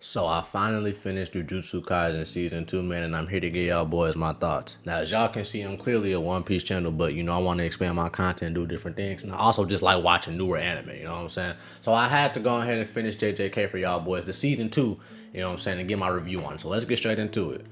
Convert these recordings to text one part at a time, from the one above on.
So I finally finished Jujutsu Kaisen Season 2, man, and I'm here to give y'all boys my thoughts. Now, as y'all can see, I'm clearly a One Piece channel, but, I want to expand my content, do different things, and I also just like watching newer anime, you know what I'm saying? So I had to go ahead and finish JJK for y'all boys, the Season 2, you know what I'm saying, and get my review on it. So let's get straight into it.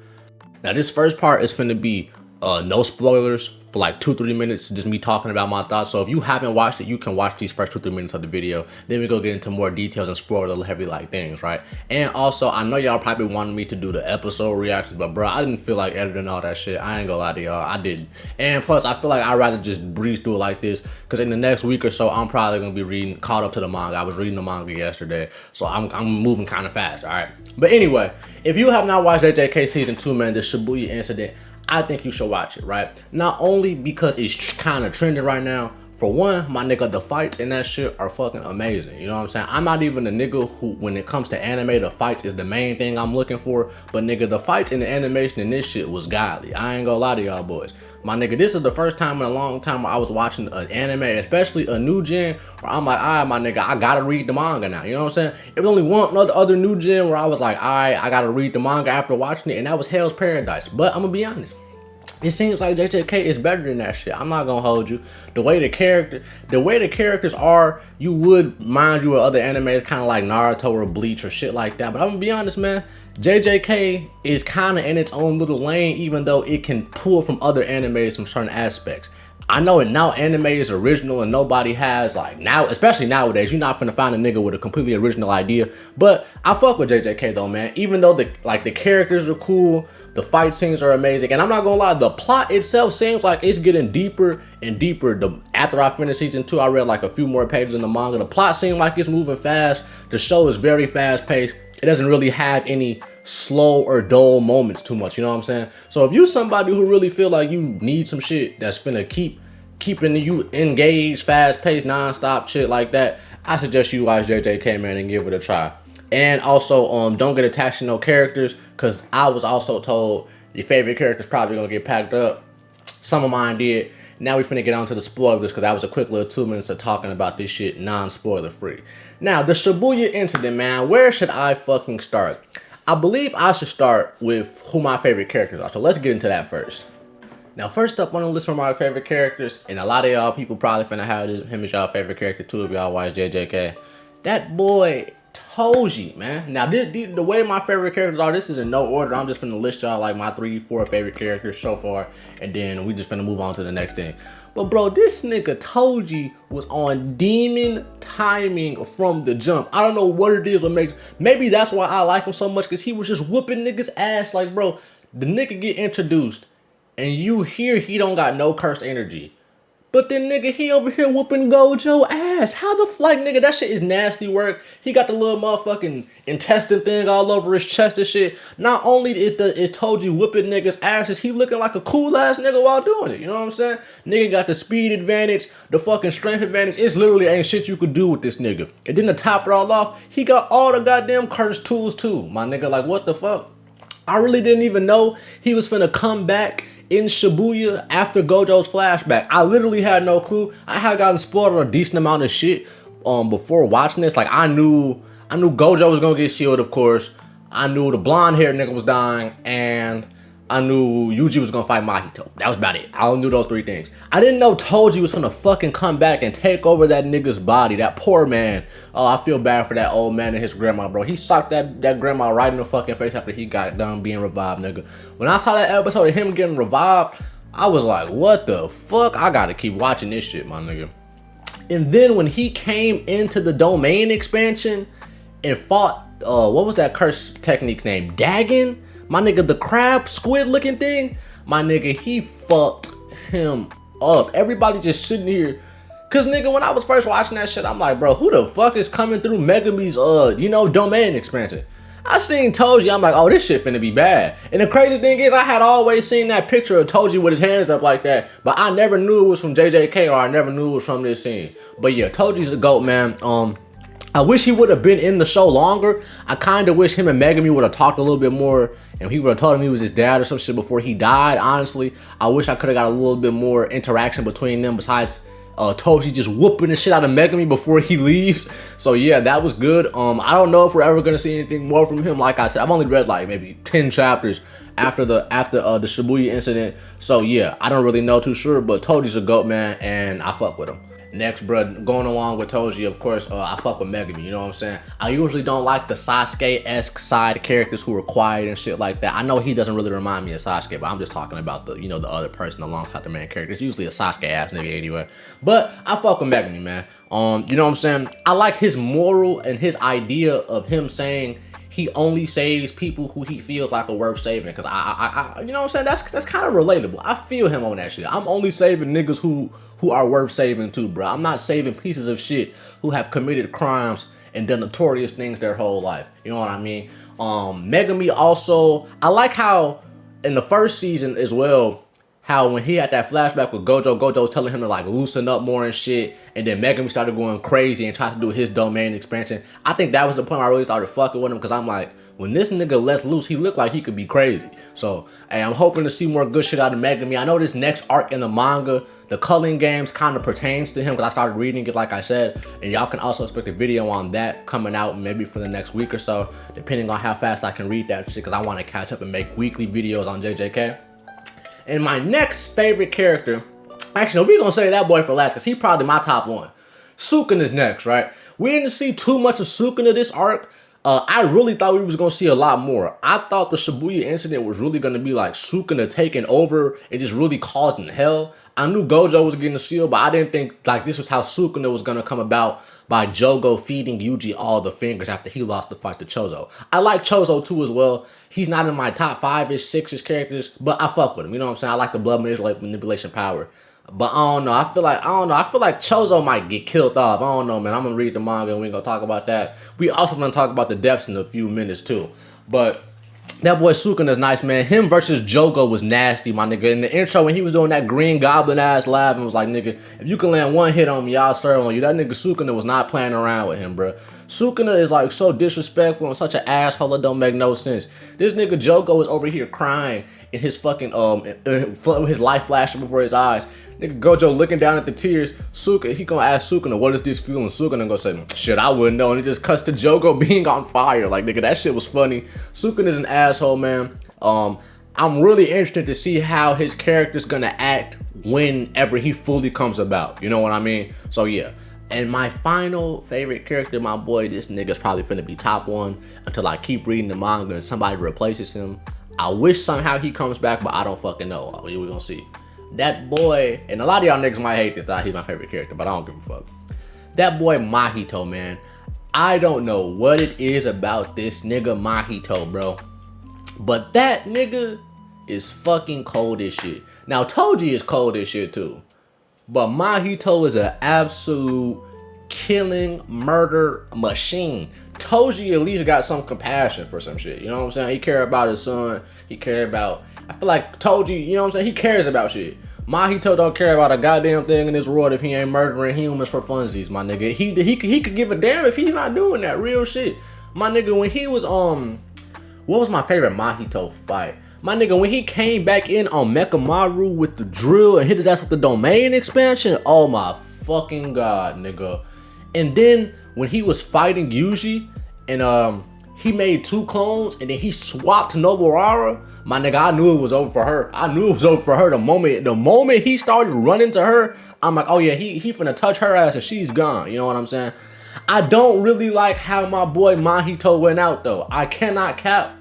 Now, this first part is finna be no spoilers for like 2-3 minutes, just me talking about my thoughts. So if you haven't watched it, you can watch these first 2-3 minutes of the video. Then we go get into more details and spoiler heavy like things, right? And also, I know y'all probably wanted me to do the episode reactions, but bro, I didn't feel like editing all that shit. I ain't gonna lie to y'all, I didn't. And plus, I feel like I'd rather just breeze through it like this, because in the next week or so, I'm probably gonna be caught up to the manga. I was reading the manga yesterday, so I'm moving kind of fast, all right? But anyway, if you have not watched JJK Season 2, man, the Shibuya incident, I think you should watch it, right? Not only because it's kind of trending right now. For one, my nigga, the fights in that shit are fucking amazing. You know what I'm saying? I'm not even a nigga who, when it comes to anime, the fights is the main thing I'm looking for. But nigga, the fights and the animation in this shit was godly. I ain't gonna lie to y'all boys. My nigga, this is the first time in a long time where I was watching an anime, especially a new gen, where I'm like, all right, my nigga, I gotta read the manga now. You know what I'm saying? It was only one other new gen where I was like, all right, I gotta read the manga after watching it, and that was Hell's Paradise. But I'm gonna be honest, it seems like JJK is better than that shit. I'm not gonna hold you. The way the characters are, you would mind you of other animes, kind of like Naruto or Bleach or shit like that. But I'm gonna be honest, man. JJK is kind of in its own little lane, even though it can pull from other animes from certain aspects. I know it now, anime is original and nobody has, like, now, especially nowadays, you're not finna find a nigga with a completely original idea. But I fuck with JJK though, man. Even though the characters are cool, the fight scenes are amazing, and I'm not gonna lie, the plot itself seems like it's getting deeper and deeper. After I finished Season 2, I read like a few more pages in the manga. The plot seems like it's moving fast. The show is very fast paced. It doesn't really have any slow or dull moments too much, you know what I'm saying? So if you somebody who really feel like you need some shit that's finna keeping you engaged, fast-paced, non-stop shit like that, I suggest you watch JJK, man, and give it a try. And also, don't get attached to no characters, because I was also told your favorite character's probably gonna get packed up. Some of mine did. Now we finna get on to the spoilers, because that was a quick little 2 minutes of talking about this shit non-spoiler free. Now, the Shabuya incident, man, where should I fucking start? I believe I should start with who my favorite characters are, so let's get into that first. Now, first up on the list for my favorite characters, and a lot of y'all people probably finna have him as y'all favorite character too if y'all watch JJK. That boy Toji, man. Now, the way my favorite characters are, this is in no order. I'm just finna list y'all like my 3-4 favorite characters so far, and then we just finna move on to the next thing. But bro, this nigga Toji was on demon timing from the jump. I don't know what it is, maybe that's why I like him so much, because he was just whooping niggas ass. Like, bro, the nigga get introduced, and you hear he don't got no cursed energy. But then nigga, he over here whooping Gojo ass. How the nigga, that shit is nasty work. He got the little motherfucking intestine thing all over his chest and shit. Not only is Toji whooping niggas asses, he looking like a cool ass nigga while doing it. You know what I'm saying? Nigga got the speed advantage, the fucking strength advantage. It's literally ain't shit you could do with this nigga. And then to top it all off, he got all the goddamn cursed tools too. My nigga, like, what the fuck? I really didn't even know he was finna come back in Shibuya after Gojo's flashback. I literally had no clue. I had gotten spoiled a decent amount of shit before watching this. Like, I knew Gojo was gonna get shielded, of course. I knew the blonde haired nigga was dying, and I knew Yuji was gonna fight Mahito. That was about it. I only knew those 3 things. I didn't know Toji was gonna fucking come back and take over that nigga's body. That poor man. Oh, I feel bad for that old man and his grandma, bro. He socked that grandma right in the fucking face after he got done being revived, nigga. When I saw that episode of him getting revived, I was like, what the fuck? I gotta keep watching this shit, my nigga. And then when he came into the domain expansion and fought, what was that curse technique's name? Dagon? My nigga, the crab squid looking thing, my nigga, he fucked him up. Everybody just sitting here. Cause nigga, when I was first watching that shit, I'm like, bro, who the fuck is coming through Megumi's, domain expansion? I seen Toji, I'm like, oh, this shit finna be bad. And the crazy thing is, I had always seen that picture of Toji with his hands up like that, but I never knew it was from JJK, or I never knew it was from this scene. But yeah, Toji's the GOAT, man. I wish he would have been in the show longer. I kind of wish him and Megumi would have talked a little bit more, and he would have told him he was his dad or some shit before he died. Honestly, I wish I could have got a little bit more interaction between them besides Toji just whooping the shit out of Megami before he leaves. So yeah, that was good. I don't know if we're ever gonna see anything more from him. Like I said, I've only read like maybe 10 chapters after the Shibuya incident. So yeah, I don't really know too sure, but Toji's a GOAT, man, and I fuck with him. Next, bro, going along with Toji, of course, I fuck with Megami, you know what I'm saying? I usually don't like the Sasuke-esque side characters who are quiet and shit like that. I know he doesn't really remind me of Sasuke, but I'm just talking about the, you know, the other person alongside the main character. It's usually a Sasuke-ass nigga anyway. But I fuck with Megami, man. You know what I'm saying? I like his moral and his idea of him saying he only saves people who he feels like are worth saving. Cause I you know what I'm saying? That's kind of relatable. I feel him on that shit. I'm only saving niggas who are worth saving too, bro. I'm not saving pieces of shit who have committed crimes and done notorious things their whole life. You know what I mean? Megami also, I like how in the first season as well, how when he had that flashback with Gojo was telling him to like loosen up more and shit, and then Megami started going crazy and tried to do his domain expansion. I think that was the point where I really started fucking with him, because I'm like, when this nigga lets loose, he looked like he could be crazy. So, hey, I'm hoping to see more good shit out of Megami. I know this next arc in the manga, the Culling Games, kind of pertains to him, because I started reading it, like I said, and y'all can also expect a video on that coming out maybe for the next week or so, depending on how fast I can read that shit, because I want to catch up and make weekly videos on JJK. And my next favorite character, actually, we're gonna say that boy for last, because he's probably my top one. Sukuna is next, right? We didn't see too much of Sukuna this arc. I really thought we was gonna see a lot more. I thought the Shibuya incident was really gonna be like Sukuna taking over and just really causing hell. I knew Gojo was getting the shield, but I didn't think like this was how Sukuna was gonna come about, by Jogo feeding Yuji all the fingers after he lost the fight to Chozo. I like Chozo too as well. He's not in my top 5-ish, 6-ish characters, but I fuck with him. You know what I'm saying? I like the blood manipulation power. But I don't know. I feel like Chozo might get killed off. I don't know, man. I'm gonna read the manga and we're gonna talk about that. We also gonna talk about the deaths in a few minutes too. But that boy Sukuna's nice, man. Him versus Jogo was nasty, my nigga. In the intro, when he was doing that green goblin ass laugh and was like, nigga, if you can land one hit on me, I'll serve on you. That nigga Sukuna was not playing around with him, bro. Sukuna is like so disrespectful and such an asshole, it don't make no sense. This nigga Jogo is over here crying in his fucking his life flashing before his eyes. Nigga Gojo looking down at the tears. He gonna ask Sukuna, what is this feeling? Sukuna gonna say, shit, I wouldn't know. And he just cuts to Jogo being on fire. Like, nigga, that shit was funny. Sukuna is an asshole, man. I'm really interested to see how his character's gonna act whenever he fully comes about. You know what I mean? So yeah. And my final favorite character, my boy, this nigga's probably finna be top one until I keep reading the manga and somebody replaces him. I wish somehow he comes back, but I don't fucking know. We're gonna see. That boy, and a lot of y'all niggas might hate this, that he's my favorite character, but I don't give a fuck. That boy Mahito, man. I don't know what it is about this nigga Mahito, bro. But that nigga is fucking cold as shit. Now, Toji is cold as shit too. But Mahito is an absolute killing murder machine. Toji at least got some compassion for some shit. You know what I'm saying? He cares about his son. He cares about... I feel like Toji, you know what I'm saying? He cares about shit. Mahito don't care about a goddamn thing in this world if he ain't murdering humans for funsies, my nigga. He could give a damn if he's not doing that real shit. My nigga, when he was what was my favorite Mahito fight? My nigga, when he came back in on Mekamaru with the drill and hit his ass with the domain expansion, oh my fucking god, nigga. And then when he was fighting Yuji and he made 2 clones and then he swapped Nobuara, my nigga, I knew it was over for her. I knew it was over for her the moment he started running to her. I'm like, oh yeah, he finna touch her ass and she's gone. You know what I'm saying? I don't really like how my boy Mahito went out though. I cannot cap.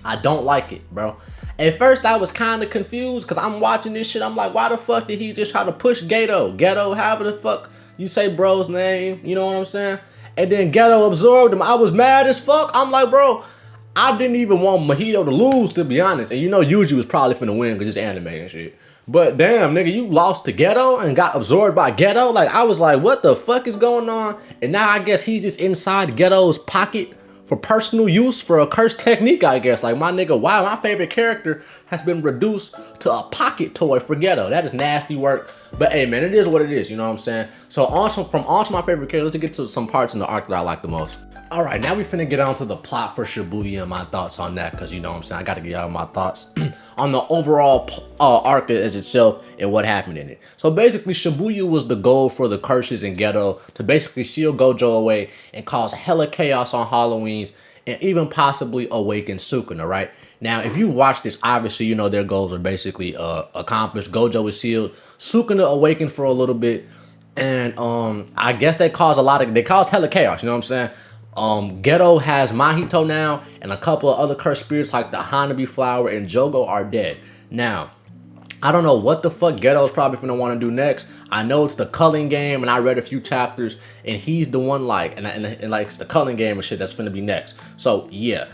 I don't like it, bro. At first, I was kind of confused because I'm watching this shit. I'm like, why the fuck did he just try to push Ghetto? Ghetto, however the fuck you say bro's name. You know what I'm saying? And then Ghetto absorbed him. I was mad as fuck. I'm like, bro, I didn't even want Mahito to lose, to be honest. And you know Yuji was probably finna win because it's anime and shit. But damn, nigga, you lost to Ghetto and got absorbed by Ghetto? Like, I was like, what the fuck is going on? And now I guess he's just inside Ghetto's pocket for personal use, for a cursed technique, I guess. Like, my nigga, wow, my favorite character has been reduced to a pocket toy for Ghetto. That is nasty work. But hey, man, it is what it is, you know what I'm saying? So from on to my favorite character, let's get to some parts in the arc that I like the most. All right, now we finna get on to the plot for Shibuya and my thoughts on that, because you know what I'm saying, I gotta get out of my thoughts on the overall arc as itself and what happened in it. So basically, Shibuya was the goal for the curses in Ghetto to basically seal Gojo away and cause hella chaos on Halloweens and even possibly awaken Sukuna, right? Now, if you watch this, obviously, you know their goals are basically accomplished. Gojo is sealed. Sukuna awakened for a little bit. And I guess they caused hella chaos, you know what I'm saying? Ghetto has Mahito now, and a couple of other cursed spirits like the Hanabi flower and Jogo are dead. Now, I don't know what the fuck Ghetto's probably gonna want to do next. I know it's the culling game, and I read a few chapters, and he's the one and like it's the culling game and shit that's gonna be next. So yeah,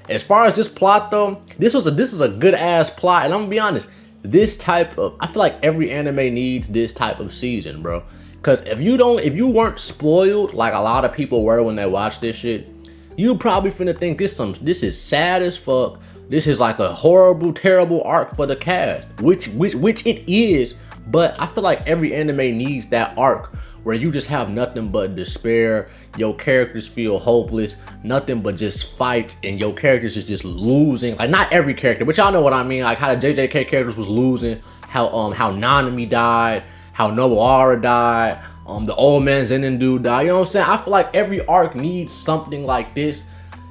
as far as this plot though, this is a good ass plot, and I'm gonna be honest, I feel like every anime needs this type of season, bro. Cause if you weren't spoiled like a lot of people were when they watched this shit, you probably finna think this is sad as fuck. This is like a horrible, terrible arc for the cast, which it is. But I feel like every anime needs that arc where you just have nothing but despair. Your characters feel hopeless, nothing but just fights, and your characters is just losing. Like not every character, but y'all know what I mean. Like how the JJK characters was losing, how Nanami died, how Nobuara died, the old man Zenin dude died. You know what I'm saying? I feel like every arc needs something like this,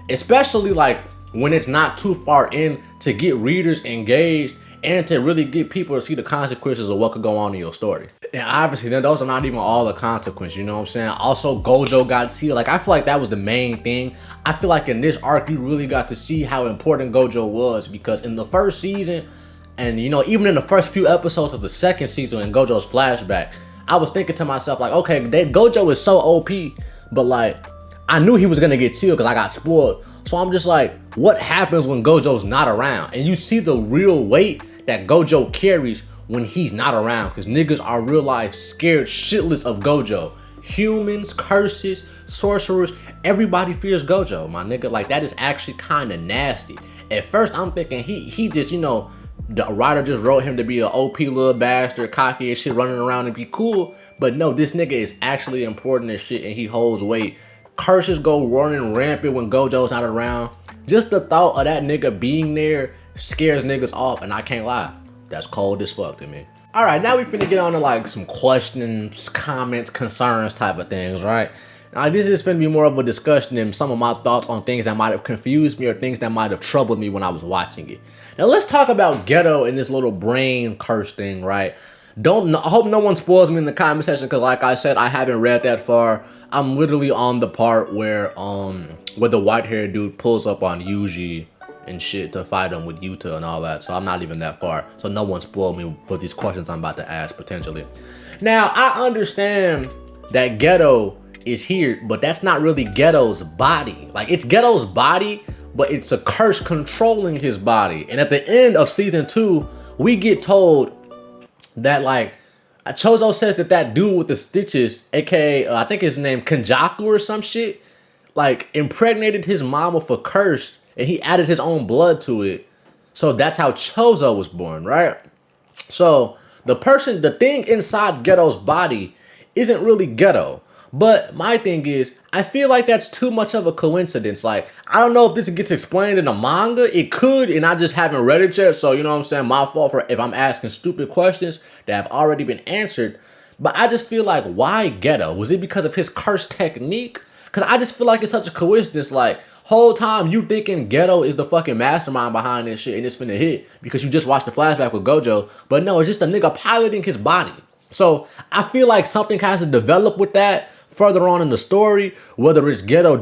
especially like when it's not too far in to get readers engaged and to really get people to see the consequences of what could go on in your story. And obviously, then those are not even all the consequences, you know what I'm saying? Also, Gojo got sealed. Like, I feel like that was the main thing. I feel like in this arc, you really got to see how important Gojo was, because in the first season, and you know, even in the first few episodes of the second season in Gojo's flashback, I was thinking to myself, like, okay, Gojo is so OP, but like, I knew he was gonna get sealed because I got spoiled. So I'm just like, what happens when Gojo's not around? And you see the real weight that Gojo carries when he's not around, because niggas are real life scared shitless of Gojo. Humans, curses, sorcerers, everybody fears Gojo, my nigga. Like, that is actually kind of nasty. At first, I'm thinking he just, you know, the writer just wrote him to be an OP little bastard, cocky and shit, running around and be cool. But no, this nigga is actually important as shit, and he holds weight. Curses go running rampant when Gojo's not around. Just the thought of that nigga being there scares niggas off, and I can't lie, that's cold as fuck to me. All right, now we finna get on to like some questions, comments, concerns type of things, right? Now this is finna be more of a discussion and some of my thoughts on things that might have confused me or things that might have troubled me when I was watching it. Now let's talk about Ghetto and this little brain curse thing, right? I hope no one spoils me in the comment section, because like I said, I haven't read that far. I'm literally on the part where the white-haired dude pulls up on Yuji and shit to fight him with Yuta and all that. So I'm not even that far. So no one spoiled me for these questions I'm about to ask potentially. Now I understand that Ghetto is here, but that's not really Ghetto's body. Like, it's Ghetto's body, but it's a curse controlling his body. And at the end of season 2, we get told that like Chozo says that dude with the stitches, aka I think his name Kenjaku or some shit, like impregnated his mama for cursed, and he added his own blood to it. So that's how Chozo was born, right? So the thing inside Ghetto's body isn't really Ghetto. But my thing is, I feel like that's too much of a coincidence. Like, I don't know if this gets explained in the manga. It could, and I just haven't read it yet. So, you know what I'm saying? My fault for if I'm asking stupid questions that have already been answered. But I just feel like, why Ghetto? Was it because of his curse technique? Because I just feel like it's such a coincidence. Like, whole time you thinking Ghetto is the fucking mastermind behind this shit and it's finna hit because you just watched the flashback with Gojo. But no, it's just a nigga piloting his body. So I feel like something has to develop with that further on in the story, whether it's Ghetto,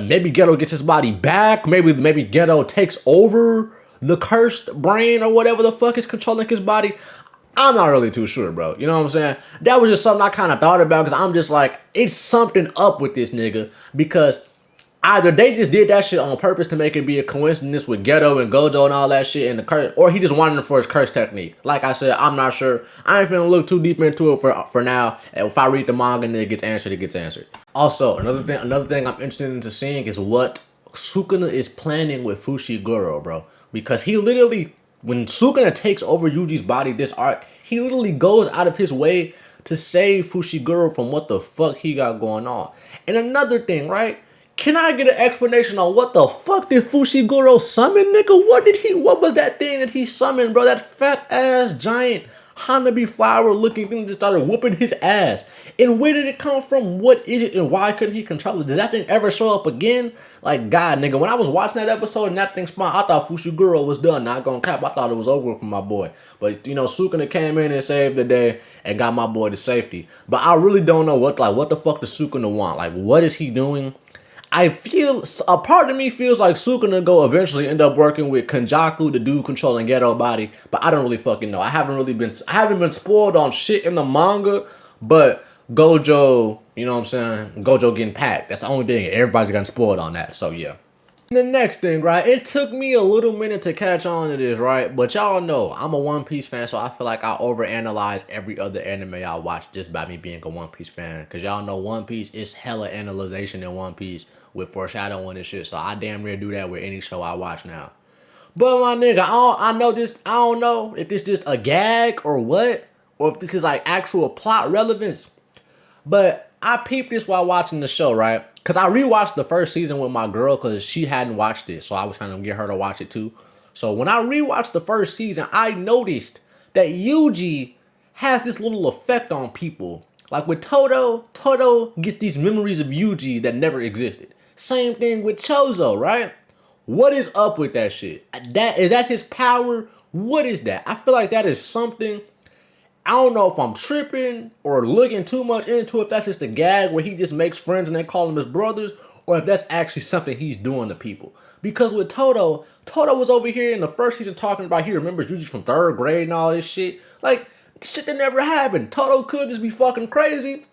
maybe Ghetto gets his body back, maybe Ghetto takes over the cursed brain or whatever the fuck is controlling his body. I'm not really too sure, bro. You know what I'm saying? That was just something I kind of thought about, because I'm just like, it's something up with this nigga, because either they just did that shit on purpose to make it be a coincidence with Ghetto and Gojo and all that shit and the curse, or he just wanted him for his curse technique. Like I said, I'm not sure. I ain't finna look too deep into it for now. And if I read the manga and it gets answered, it gets answered. Also, another thing I'm interested into seeing is what Sukuna is planning with Fushiguro, bro. Because he literally, when Sukuna takes over Yuji's body this arc, he literally goes out of his way to save Fushiguro from what the fuck he got going on. And another thing, right? Can I get an explanation on what the fuck did Fushiguro summon, nigga? What was that thing that he summoned, bro? That fat ass giant Hanabi flower looking thing just started whooping his ass. And where did it come from? What is it and why couldn't he control it? Does that thing ever show up again? Like, God, nigga, when I was watching that episode and that thing spawned, I thought Fushiguro was done. Not gonna cap, I thought it was over for my boy. But, you know, Sukuna came in and saved the day and got my boy to safety. But I really don't know what the fuck does Sukuna want? Like, what is he doing? I feel, a part of me feels like Sukuna go eventually end up working with Kanjaku, the dude controlling Ghetto body, but I don't really fucking know. I haven't been spoiled on shit in the manga, but Gojo, you know what I'm saying? Gojo getting packed. That's the only thing. Everybody's gotten spoiled on that, so yeah. The next thing, right? It took me a little minute to catch on to this, right? But y'all know I'm a One Piece fan, so I feel like I overanalyze every other anime I watch just by me being a One Piece fan. Because y'all know One Piece is hella analyzation in One Piece with foreshadowing and shit. So I damn near do that with any show I watch now. But my nigga, I don't know if this just a gag or what, or if this is like actual plot relevance. But I peeped this while watching the show, right? Because I rewatched the first season with my girl because she hadn't watched it. So I was trying to get her to watch it too. So when I rewatched the first season, I noticed that Yuji has this little effect on people. Like with Toto gets these memories of Yuji that never existed. Same thing with Chozo, right? What is up with that shit? Is that his power? What is that? I feel like that is something. I don't know if I'm tripping or looking too much into if that's just a gag where he just makes friends and they call him his brothers, or if that's actually something he's doing to people. Because with Toto was over here in the first season talking about he remembers Yuji from 3rd grade and all this shit. Like, shit that never happened. Toto could just be fucking crazy,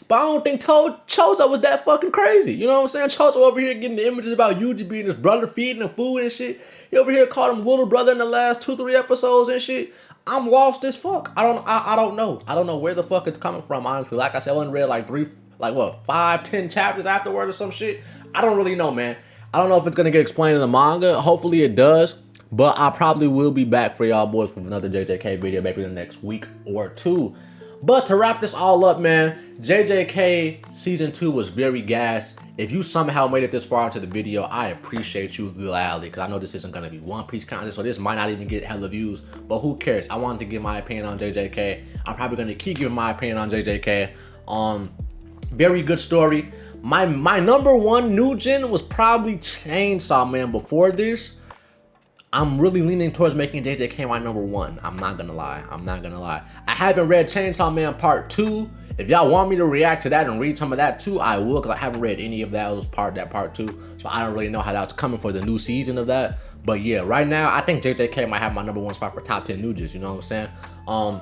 but I don't think Chozo was that fucking crazy. You know what I'm saying? Chozo over here getting the images about Yuji being his brother, feeding him food and shit. He over here called him little brother in the last 2-3 episodes and shit. I'm lost as fuck. I don't know. I don't know where the fuck it's coming from, honestly. Like I said, I only read like 5-10 chapters afterward or some shit. I don't really know, man. I don't know if it's gonna get explained in the manga. Hopefully it does. But I probably will be back for y'all boys with another JJK video maybe in the next week or two. But to wrap this all up, man, JJK Season 2 was very gas. If you somehow made it this far into the video, I appreciate you gladly, because I know this isn't going to be One Piece content, so this might not even get hella views, but who cares? I wanted to give my opinion on JJK. I'm probably going to keep giving my opinion on JJK. Very good story. My number one new gen was probably Chainsaw Man before this. I'm really leaning towards making JJK my number one. I'm not gonna lie. I haven't read Chainsaw Man Part 2. If y'all want me to react to that and read some of that too, I will, because I haven't read any of that. It was part 2. So I don't really know how that's coming for the new season of that. But yeah, right now, I think JJK might have my number one spot for top 10 new gens, you know what I'm saying?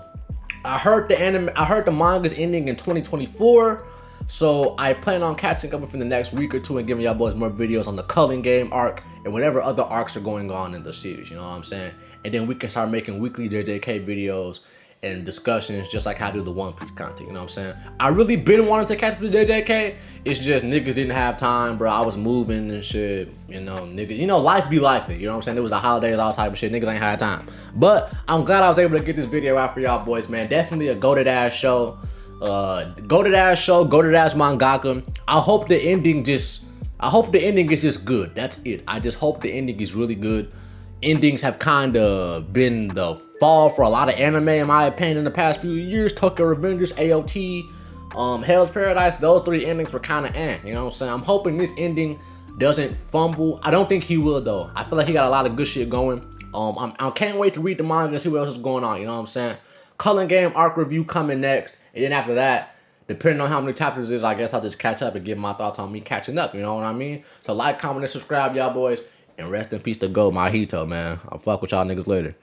I heard the manga's ending in 2024. So I plan on catching up within the next week or two and giving y'all boys more videos on the Culling Game arc and whatever other arcs are going on in the series, you know what I'm saying? And then we can start making weekly JJK videos and discussions just like how I do the One Piece content, you know what I'm saying? I really been wanting to catch up to JJK. It's just niggas didn't have time, bro. I was moving and shit, you know, niggas. You know, life be life, you know what I'm saying? It was the holidays, all type of shit. Niggas ain't had time. But I'm glad I was able to get this video out for y'all boys, man. Definitely a goated ass show. Goated ass mangaka. I hope the ending is just good. That's it. I just hope the ending is really good. Endings have kind of been the fall for a lot of anime, in my opinion, in the past few years. Tokyo Revengers, AOT, Hell's Paradise, those 3 endings were kind of you know what I'm saying? I'm hoping this ending doesn't fumble. I don't think he will, though. I feel like he got a lot of good shit going. I can't wait to read the manga and see what else is going on, you know what I'm saying? Culling Game arc review coming next. And then after that, depending on how many chapters it is, I guess I'll just catch up and give my thoughts on me catching up, you know what I mean? So like, comment, and subscribe, y'all boys. And rest in peace to Mahito, man. I'll fuck with y'all niggas later.